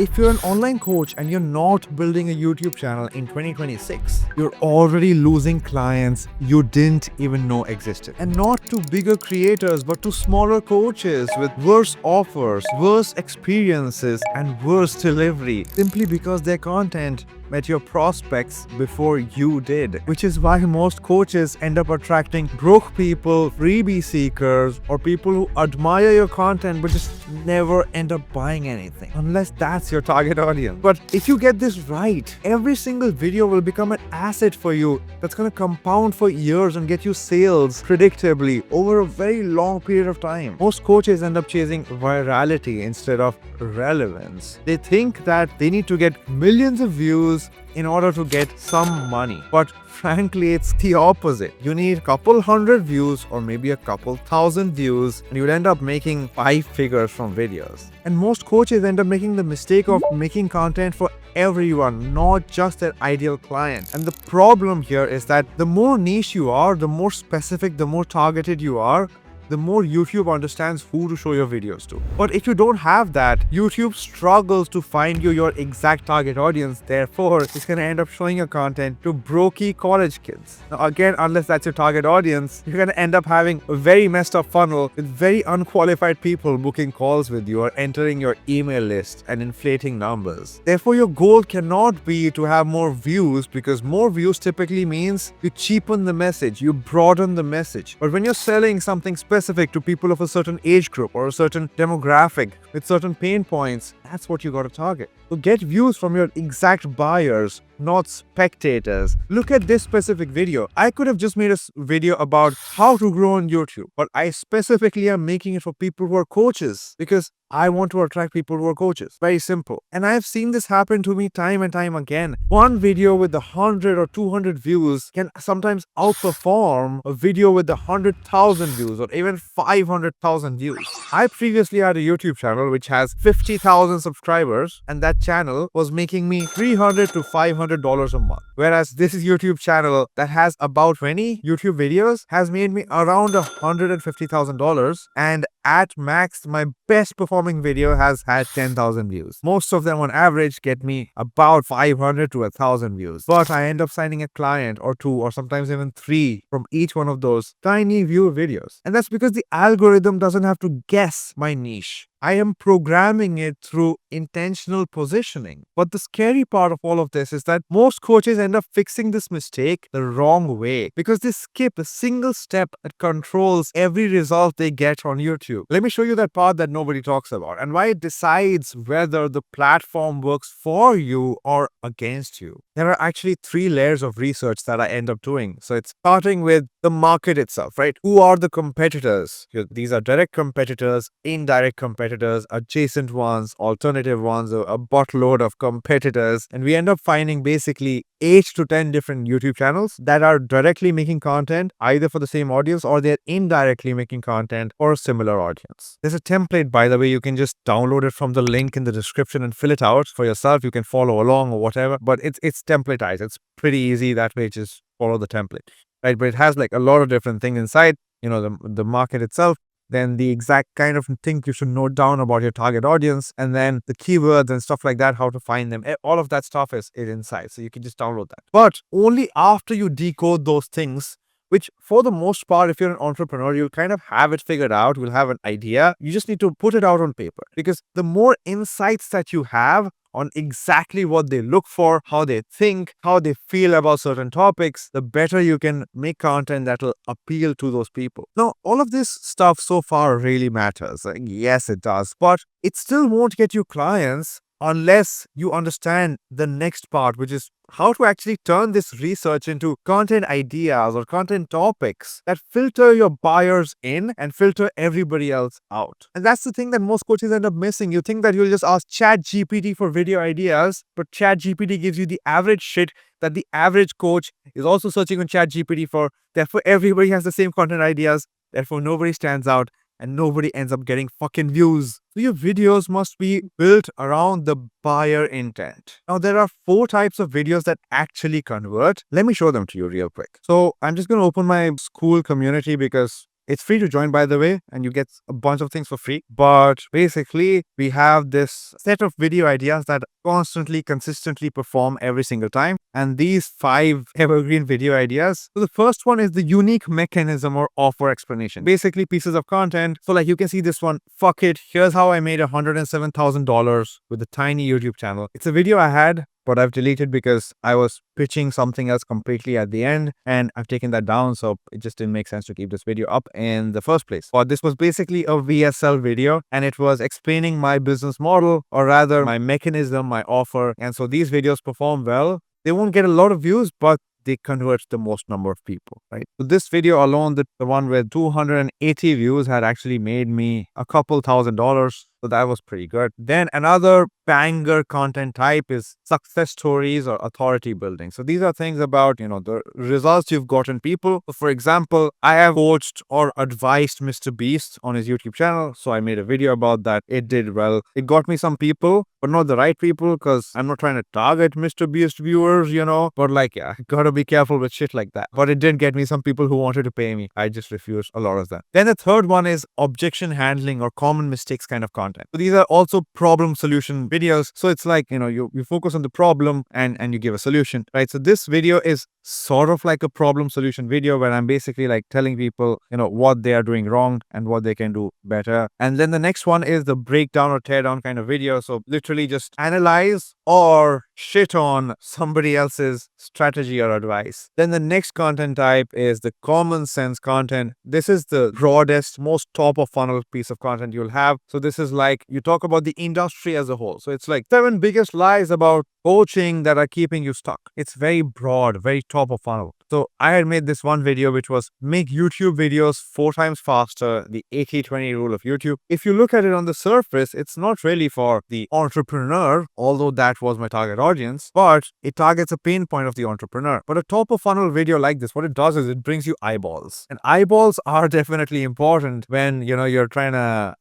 If you're an online coach and you're not building a YouTube channel in 2026, you're already losing clients you didn't even know existed. And not to bigger creators, but to smaller coaches with worse offers, worse experiences, and worse delivery, simply because their content met your prospects before you did. Which is why most coaches end up attracting broke people, freebie seekers, or people who admire your content but just never end up buying anything. Unless that's your target audience. But if you get this right, every single video will become an asset for you that's gonna compound for years and get you sales predictably over a very long period of time. Most coaches end up chasing virality instead of relevance. They think that they need to get millions of views in order to get some money. But frankly, it's the opposite. You need a couple hundred views or maybe a couple thousand views and you'll end up making 5 figures from videos. And most coaches end up making the mistake of making content for everyone, not just their ideal client. And the problem here is that the more niche you are, the more specific, the more targeted you are, the more YouTube understands who to show your videos to. But if you don't have that, YouTube struggles to find you your exact target audience. Therefore, it's going to end up showing your content to brokey college kids. Now again, unless that's your target audience, you're going to end up having a very messed up funnel with very unqualified people booking calls with you or entering your email list and inflating numbers. Therefore, your goal cannot be to have more views, because more views typically means you cheapen the message, you broaden the message. But when you're selling something specific to people of a certain age group or a certain demographic with certain pain points, that's what you got to target. So get views from your exact buyers, not spectators. Look at this specific video. I could have just made a video about how to grow on YouTube, but I specifically am making it for people who are coaches because I want to attract people who are coaches. Very simple. And I have seen this happen to me time and time again. One video with 100 or 200 views can sometimes outperform a video with 100,000 views or even 500,000 views. I previously had a YouTube channel which has 50,000 subscribers, and that channel was making me $300 to $500 a month. Whereas this YouTube channel that has about 20 YouTube videos has made me around $150,000, and at max, my best performing video has had 10,000 views. Most of them on average get me about 500 to 1,000 views. But I end up signing a client or 2 or sometimes even 3 from each one of those tiny view videos. And that's because the algorithm doesn't have to guess my niche. I am programming it through intentional positioning. But the scary part of all of this is that most coaches end up fixing this mistake the wrong way because they skip a single step that controls every result they get on YouTube. Let me show you that part that nobody talks about and why it decides whether the platform works for you or against you. There are actually 3 layers of research that I end up doing. So it's starting with the market itself, right? Who are the competitors? These are direct competitors, indirect competitors, adjacent ones, alternative ones, a buttload of competitors. And we end up finding basically 8 to 10 different YouTube channels that are directly making content either for the same audience or they're indirectly making content for a similar audience. There's a template, by the way. You can just download it from the link in the description and fill it out for yourself. You can follow along or whatever, but it's templatized. It's pretty easy that way. Just follow the template, right? But it has like a lot of different things inside, the market itself, then the exact kind of things you should note down about your target audience, and then the keywords and stuff like that, how to find them. All of that stuff is inside. So you can just download that. But only after you decode those things, which for the most part, if you're an entrepreneur, you'll kind of have it figured out. You'll have an idea. You just need to put it out on paper, because the more insights that you have on exactly what they look for, how they think, how they feel about certain topics, the better you can make content that will appeal to those people. Now, all of this stuff so far really matters. Yes, it does, but it still won't get you clients unless you understand the next part, which is how to actually turn this research into content ideas or content topics that filter your buyers in and filter everybody else out. And that's the thing that most coaches end up missing. You think that you'll just ask ChatGPT for video ideas, but ChatGPT gives you the average shit that the average coach is also searching on ChatGPT for. Therefore, everybody has the same content ideas. Therefore, nobody stands out and nobody ends up getting fucking views. So your videos must be built around the buyer intent. Now, there are 4 types of videos that actually convert. Let me show them to you real quick. So I'm just going to open my school community because It's free to join, by the way, and you get a bunch of things for free. But basically, we have this set of video ideas that constantly, consistently perform every single time. And these 5 evergreen video ideas. So the first one is the unique mechanism or offer explanation. Basically, pieces of content. So like you can see this one, fuck it. Here's how I made $107,000 with a tiny YouTube channel. It's a video I had, but I've deleted because I was pitching something else completely at the end, and I've taken that down, so it just didn't make sense to keep this video up in the first place. But this was basically a VSL video, and it was explaining my business model, or rather my mechanism, my offer. And so these videos perform well. They won't get a lot of views, but they convert the most number of people, right? So this video alone, the one with 280 views, had actually made me a couple $1,000s. So that was pretty good. Then another banger content type is success stories or authority building. So these are things about, the results you've gotten people. So for example, I have coached or advised MrBeast on his YouTube channel. So I made a video about that. It did well. It got me some people, but not the right people, because I'm not trying to target MrBeast viewers, but like, yeah, gotta be careful with shit like that. But it did get me some people who wanted to pay me. I just refused a lot of that. Then the third one is objection handling or common mistakes kind of content. So these are also problem solution videos. So it's like, you focus on the problem and you give a solution, right? So this video is sort of like a problem solution video where I'm basically like telling people, what they are doing wrong and what they can do better. And then the next one is the breakdown or teardown kind of video. So literally just analyze or shit on somebody else's strategy or advice. Then the next content type is the common sense content. This is the broadest, most top of funnel piece of content you'll have. So this is like, you talk about the industry as a whole. So it's like 7 biggest lies about coaching that are keeping you stuck. It's very broad, very top of funnel. So I had made this one video which was make YouTube videos 4 times faster, the 80-20 rule of YouTube. If you look at it on the surface, it's not really for the entrepreneur, although that was my target audience, but it targets a pain point of the entrepreneur. But a top of funnel video like this, what it does is it brings you eyeballs. And eyeballs are definitely important when, you're trying to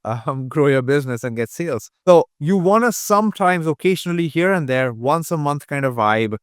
grow your business and get sales. So you want to sometimes, occasionally, here and there, once a month kind of vibe,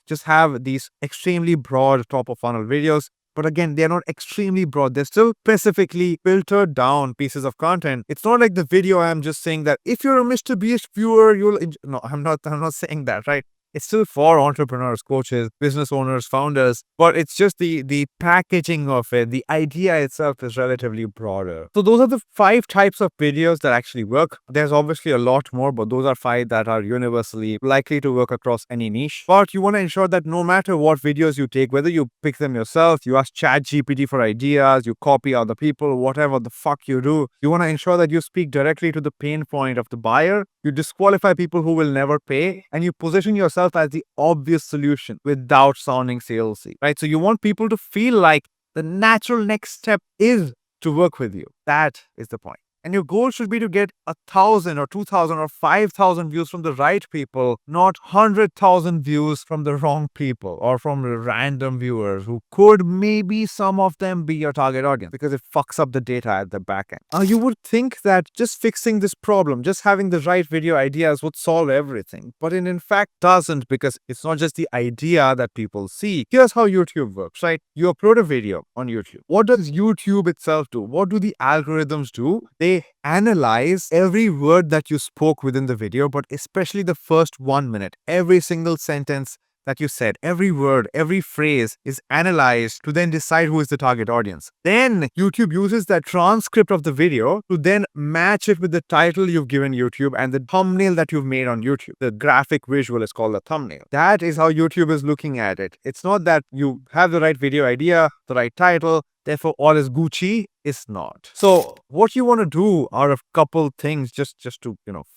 just have these extremely broad top of funnel videos. But again, they're not extremely broad. They're still specifically filtered down pieces of content. It's not like the video I'm just saying that if you're a MrBeast viewer, no, I'm not saying that, right? It's still for entrepreneurs, coaches, business owners, founders, but it's just the packaging of it. The idea itself is relatively broader. So those are the 5 types of videos that actually work. There's obviously a lot more, but those are 5 that are universally likely to work across any niche. But you want to ensure that no matter what videos you take, whether you pick them yourself, you ask ChatGPT for ideas, you copy other people, whatever the fuck you do, you want to ensure that you speak directly to the pain point of the buyer. You disqualify people who will never pay, and you position yourself as the obvious solution without sounding salesy, right? So you want people to feel like the natural next step is to work with you. That is the point. And your goal should be to get 1,000 or 2,000 or 5,000 views from the right people, not 100,000 views from the wrong people or from random viewers who could maybe some of them be your target audience, because it fucks up the data at the back end. You would think that just fixing this problem, just having the right video ideas would solve everything, but it in fact doesn't, because it's not just the idea that people see. Here's how YouTube works, right? You upload a video on YouTube. What does YouTube itself do? What do the algorithms do? They analyze every word that you spoke within the video, but especially the first 1 minute. Every single sentence that you said, every word, every phrase is analyzed to then decide who is the target audience. Then YouTube uses that transcript of the video to then match it with the title you've given YouTube and the thumbnail that you've made on YouTube. The graphic visual is called the thumbnail. That is how YouTube is looking at it. It's not that you have the right video idea, the right title, therefore all is Gucci. It's not. So what you want to do are a couple things just to,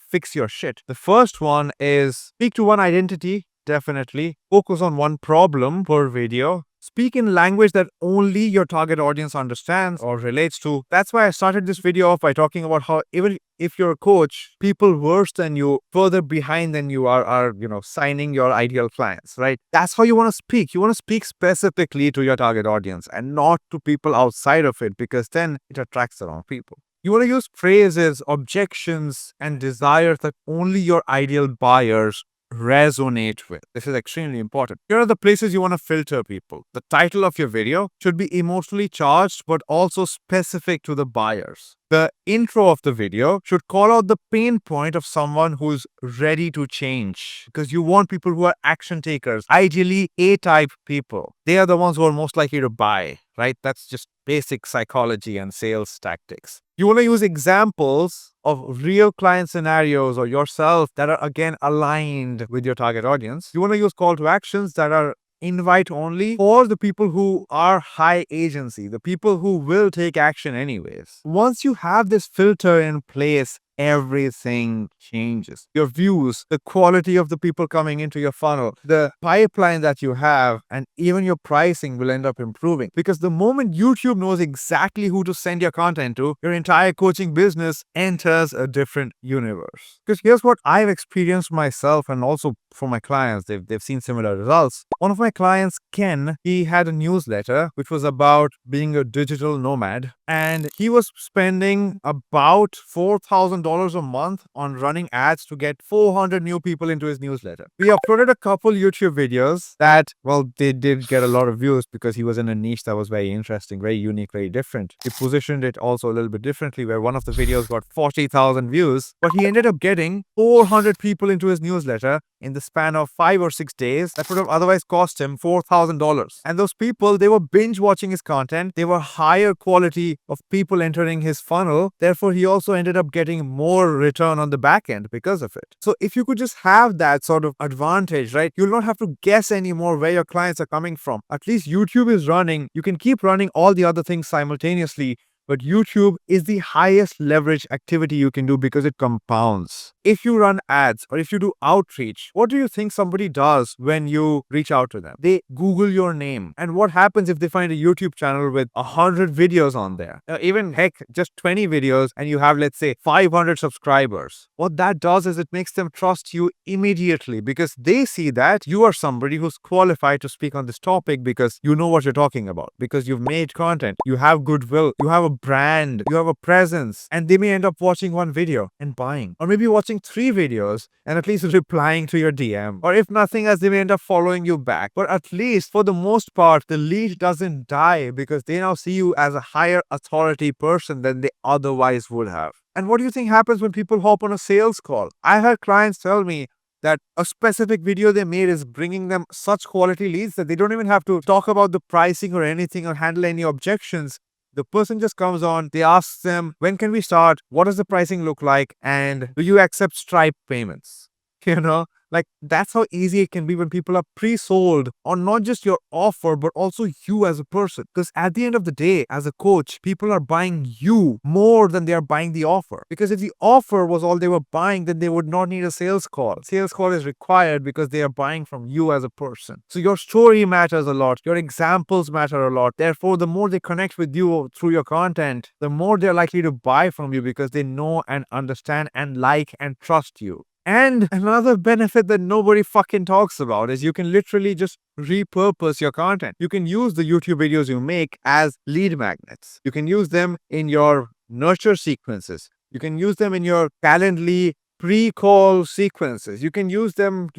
fix your shit. The first one is speak to one identity. Definitely. Focus on one problem per video. Speak in language that only your target audience understands or relates to. That's why I started this video off by talking about how even if you're a coach, people worse than you, further behind than you are signing your ideal clients, right? That's how you want to speak. You want to speak specifically to your target audience and not to people outside of it, because then it attracts the wrong people. You want to use phrases, objections, and desires that only your ideal buyers resonate with. This is extremely important. Here are the places you want to filter people. The title of your video should be emotionally charged, but also specific to the buyers. The intro of the video should call out the pain point of someone who's ready to change, because you want people who are action takers, ideally A-type people. They are the ones who are most likely to buy, right? That's just basic psychology and sales tactics. You want to use examples of real client scenarios or yourself that are again aligned with your target audience. You want to use call to actions that are invite only for the people who are high agency, the people who will take action anyways. Once you have this filter in place, everything changes. Your views, the quality of the people coming into your funnel, the pipeline that you have, and even your pricing will end up improving. Because the moment YouTube knows exactly who to send your content to, your entire coaching business enters a different universe. Because here's what I've experienced myself, and also for my clients, they've seen similar results. One of my clients, Ken, he had a newsletter which was about being a digital nomad, and he was spending about $4,000 a month on running ads to get 400 new people into his newsletter. We uploaded a couple YouTube videos that, well, they did get a lot of views because he was in a niche that was very interesting, very unique, very different. He positioned it also a little bit differently, where one of the videos got 40,000 views, but he ended up getting 400 people into his newsletter in the span of 5 or 6 days. That would have otherwise cost him $4,000. And those people, they were binge watching his content. They were higher quality of people entering his funnel. Therefore, he also ended up getting more return on the back end because of it. So if you could just have that sort of advantage, right? You'll not have to guess anymore where your clients are coming from. At least YouTube is running. You can keep running all the other things simultaneously, but YouTube is the highest leverage activity you can do because it compounds. If you run ads or if you do outreach, what do you think somebody does when you reach out to them? They Google your name. And what happens if they find a YouTube channel with 100 videos on there? Even heck, just 20 videos, and you have, let's say, 500 subscribers. What that does is it makes them trust you immediately, because they see that you are somebody who's qualified to speak on this topic because you know what you're talking about, because you've made content, you have goodwill, you have a brand, you have a presence, and they may end up watching one video and buying, or maybe watching 3 videos and at least replying to your DM, or if nothing else, they may end up following you back. But at least for the most part, the lead doesn't die because they now see you as a higher authority person than they otherwise would have. And what do you think happens when people hop on a sales call? I had clients tell me that a specific video they made is bringing them such quality leads that they don't even have to talk about the pricing or anything or handle any objections. The person just comes on, they ask them, when can we start? What does the pricing look like? And do you accept Stripe payments? Like, that's how easy it can be when people are pre-sold on not just your offer, but also you as a person. Because at the end of the day, as a coach, people are buying you more than they are buying the offer. Because if the offer was all they were buying, then they would not need a sales call. Sales call is required because they are buying from you as a person. So your story matters a lot. Your examples matter a lot. Therefore, the more they connect with you through your content, the more they're likely to buy from you because they know and understand and like and trust you. And another benefit that nobody fucking talks about is you can literally just repurpose your content. You can use the YouTube videos you make as lead magnets. You can use them in your nurture sequences. You can use them in your Calendly pre-call sequences. You can use them,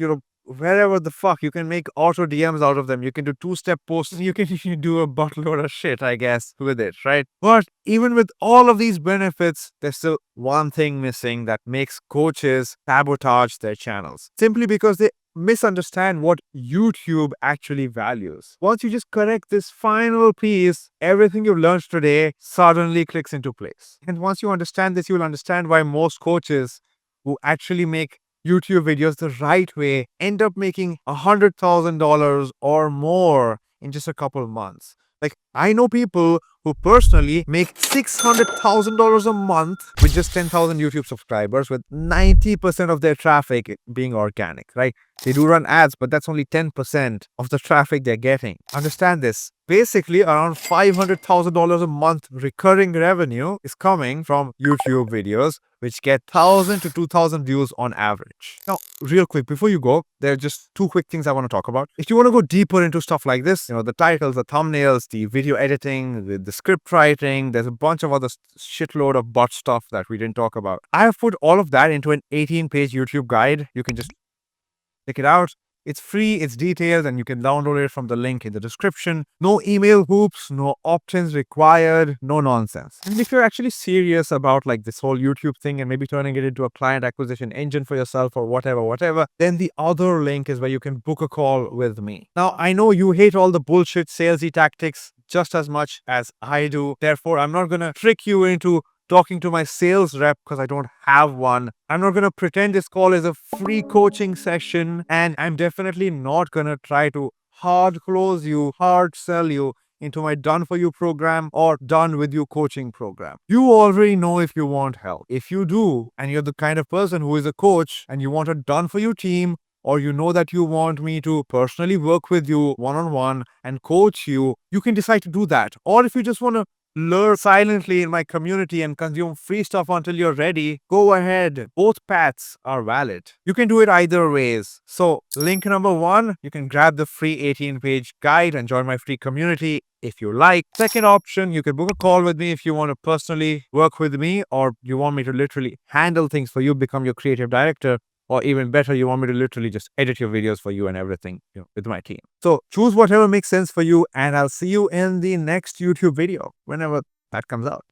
wherever the fuck. You can make auto DMs out of them. You can do 2-step posts. You can do a buttload of shit, I guess, with it, right? But even with all of these benefits, there's still one thing missing that makes coaches sabotage their channels. Simply because they misunderstand what YouTube actually values. Once you just correct this final piece, everything you've learned today suddenly clicks into place. And once you understand this, you'll understand why most coaches who actually make YouTube videos the right way end up making $100,000 or more in just a couple of months. Like, I know people who personally make $600,000 a month with just 10,000 YouTube subscribers, with 90% of their traffic being organic, right? They do run ads, but that's only 10% of the traffic they're getting. Understand this. Basically, around $500,000 a month recurring revenue is coming from YouTube videos, which get 1,000 to 2,000 views on average. Now, real quick, before you go, there are just 2 quick things I want to talk about. If you want to go deeper into stuff like this, the titles, the thumbnails, the video editing, the script writing, there's a bunch of other shitload of butt stuff that we didn't talk about. I have put all of that into an 18-page YouTube guide. You can just Check it out. It's free, it's detailed, and you can download it from the link in the description. No email hoops, no opt-ins required, no nonsense. And if you're actually serious about like this whole YouTube thing and maybe turning it into a client acquisition engine for yourself or whatever, then the other link is where you can book a call with me. Now, I know you hate all the bullshit salesy tactics just as much as I do. Therefore, I'm not gonna trick you into talking to my sales rep because I don't have one. I'm not going to pretend this call is a free coaching session, and I'm definitely not going to try to hard close you, hard sell you into my done for you program or done with you coaching program. You already know if you want help. If you do, and you're the kind of person who is a coach and you want a done for you team, or you know that you want me to personally work with you one-on-one and coach you, you can decide to do that. Or if you just want to lurk silently in my community and consume free stuff until you're ready, go ahead. Both paths are valid. You can do it either ways. So, link number one, you can grab the free 18-page guide and join my free community if you like. Second option, you can book a call with me if you want to personally work with me, or you want me to literally handle things for you, become your creative director. Or even better, you want me to literally just edit your videos for you and everything, with my team. So choose whatever makes sense for you, and I'll see you in the next YouTube video whenever that comes out.